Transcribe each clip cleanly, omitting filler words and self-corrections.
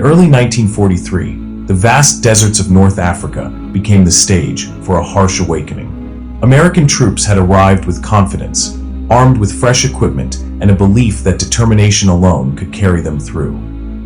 early 1943, the vast deserts of North Africa became the stage for a harsh awakening. American troops had arrived with confidence, armed with fresh equipment and a belief that determination alone could carry them through.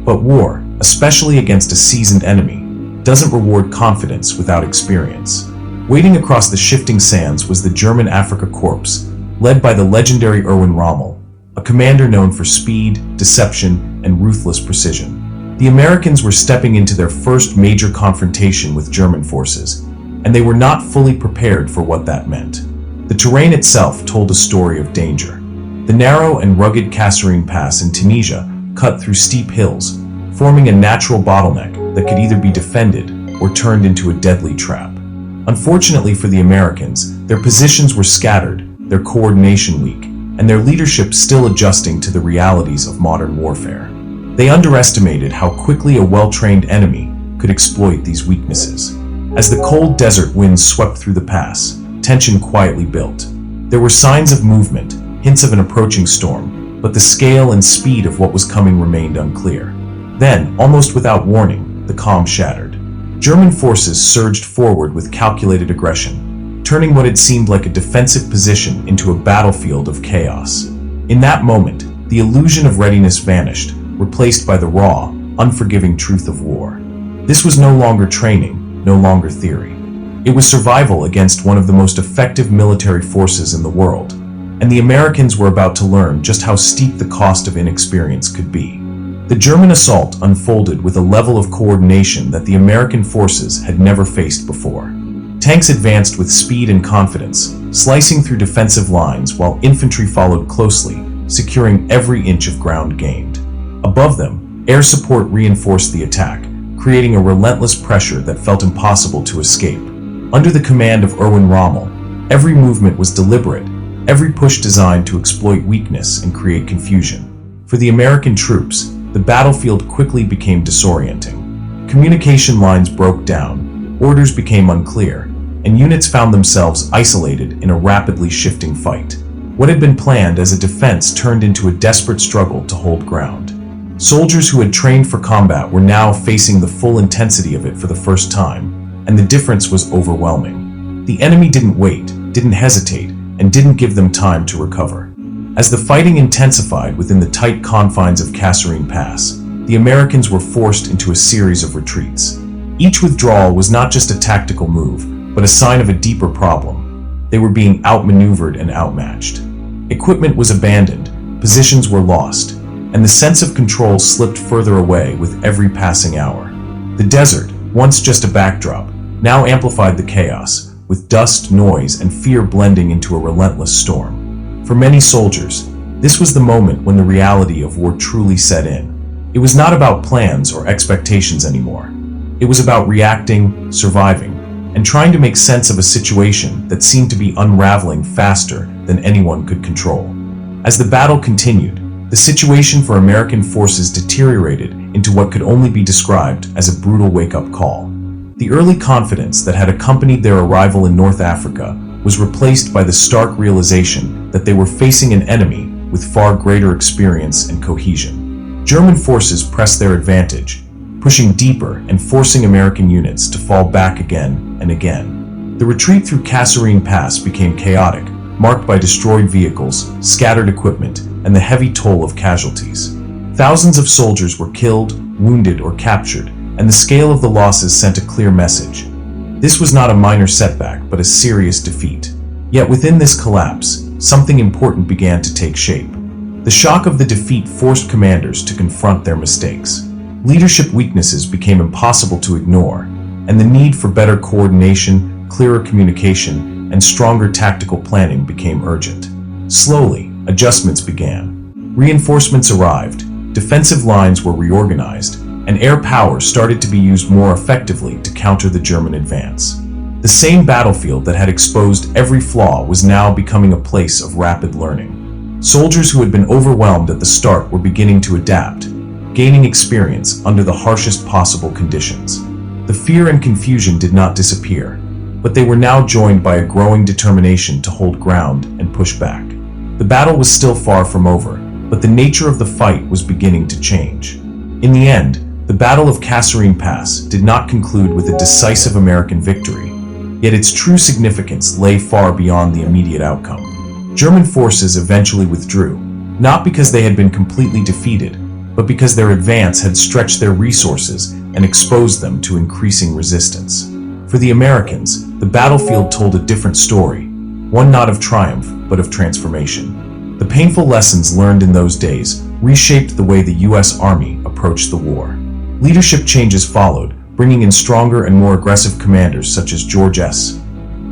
But war, especially against a seasoned enemy, doesn't reward confidence without experience. Waiting across the shifting sands was the German Afrika Korps, led by the legendary Erwin Rommel, a commander known for speed, deception, and ruthless precision. The Americans were stepping into their first major confrontation with German forces, and they were not fully prepared for what that meant. The terrain itself told a story of danger. The narrow and rugged Kasserine Pass in Tunisia cut through steep hills, forming a natural bottleneck that could either be defended or turned into a deadly trap. Unfortunately for the Americans, their positions were scattered, their coordination weak, and their leadership still adjusting to the realities of modern warfare. They underestimated how quickly a well-trained enemy could exploit these weaknesses. As the cold desert winds swept through the pass, tension quietly built. There were signs of movement, hints of an approaching storm, but the scale and speed of what was coming remained unclear. Then, almost without warning, the calm shattered. German forces surged forward with calculated aggression, turning what had seemed like a defensive position into a battlefield of chaos. In that moment, the illusion of readiness vanished, replaced by the raw, unforgiving truth of war. This was no longer training, no longer theory. It was survival against one of the most effective military forces in the world, and the Americans were about to learn just how steep the cost of inexperience could be. The German assault unfolded with a level of coordination that the American forces had never faced before. Tanks advanced with speed and confidence, slicing through defensive lines while infantry followed closely, securing every inch of ground gained. Above them, air support reinforced the attack, creating a relentless pressure that felt impossible to escape. Under the command of Erwin Rommel, every movement was deliberate, every push designed to exploit weakness and create confusion. For the American troops, the battlefield quickly became disorienting. Communication lines broke down, orders became unclear, and units found themselves isolated in a rapidly shifting fight. What had been planned as a defense turned into a desperate struggle to hold ground. Soldiers who had trained for combat were now facing the full intensity of it for the first time, and the difference was overwhelming. The enemy didn't wait, didn't hesitate, and didn't give them time to recover. As the fighting intensified within the tight confines of Kasserine Pass, the Americans were forced into a series of retreats. Each withdrawal was not just a tactical move, but a sign of a deeper problem. They were being outmaneuvered and outmatched. Equipment was abandoned, positions were lost, and the sense of control slipped further away with every passing hour. The desert, once just a backdrop, now amplified the chaos, with dust, noise, and fear blending into a relentless storm. For many soldiers, this was the moment when the reality of war truly set in. It was not about plans or expectations anymore. It was about reacting, surviving, and trying to make sense of a situation that seemed to be unraveling faster than anyone could control. As the battle continued, the situation for American forces deteriorated into what could only be described as a brutal wake-up call. The early confidence that had accompanied their arrival in North Africa was replaced by the stark realization that they were facing an enemy with far greater experience and cohesion. German forces pressed their advantage, pushing deeper and forcing American units to fall back again and again. The retreat through Kasserine Pass became chaotic, marked by destroyed vehicles, scattered equipment, and the heavy toll of casualties. Thousands of soldiers were killed, wounded, or captured, and the scale of the losses sent a clear message. This was not a minor setback, but a serious defeat. Yet within this collapse, something important began to take shape. The shock of the defeat forced commanders to confront their mistakes. Leadership weaknesses became impossible to ignore, and the need for better coordination, clearer communication, and stronger tactical planning became urgent. Slowly, adjustments began. Reinforcements arrived, defensive lines were reorganized, and air power started to be used more effectively to counter the German advance. The same battlefield that had exposed every flaw was now becoming a place of rapid learning. Soldiers who had been overwhelmed at the start were beginning to adapt, gaining experience under the harshest possible conditions. The fear and confusion did not disappear, but they were now joined by a growing determination to hold ground and push back. The battle was still far from over, but the nature of the fight was beginning to change. In the end, The Battle of Kasserine Pass did not conclude with a decisive American victory, yet its true significance lay far beyond the immediate outcome. German forces eventually withdrew, not because they had been completely defeated, but because their advance had stretched their resources and exposed them to increasing resistance. For the Americans, the battlefield told a different story, one not of triumph, but of transformation. The painful lessons learned in those days reshaped the way the U.S. Army approached the war. Leadership changes followed, bringing in stronger and more aggressive commanders such as George S.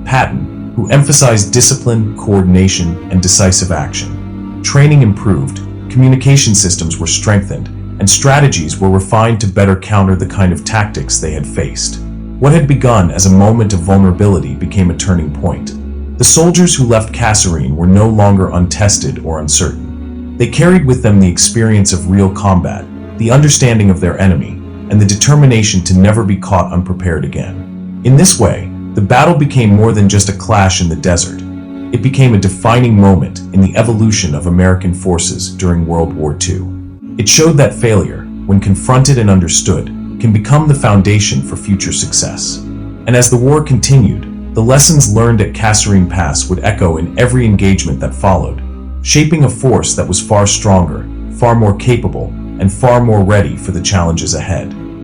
Patton, who emphasized discipline, coordination, and decisive action. Training improved, communication systems were strengthened, and strategies were refined to better counter the kind of tactics they had faced. What had begun as a moment of vulnerability became a turning point. The soldiers who left Kasserine were no longer untested or uncertain. They carried with them the experience of real combat, the understanding of their enemy, and the determination to never be caught unprepared again. In this way, the battle became more than just a clash in the desert. It became a defining moment in the evolution of American forces during World War II. It showed that failure, when confronted and understood, can become the foundation for future success. And as the war continued, the lessons learned at Kasserine Pass would echo in every engagement that followed, shaping a force that was far stronger, far more capable, and far more ready for the challenges ahead.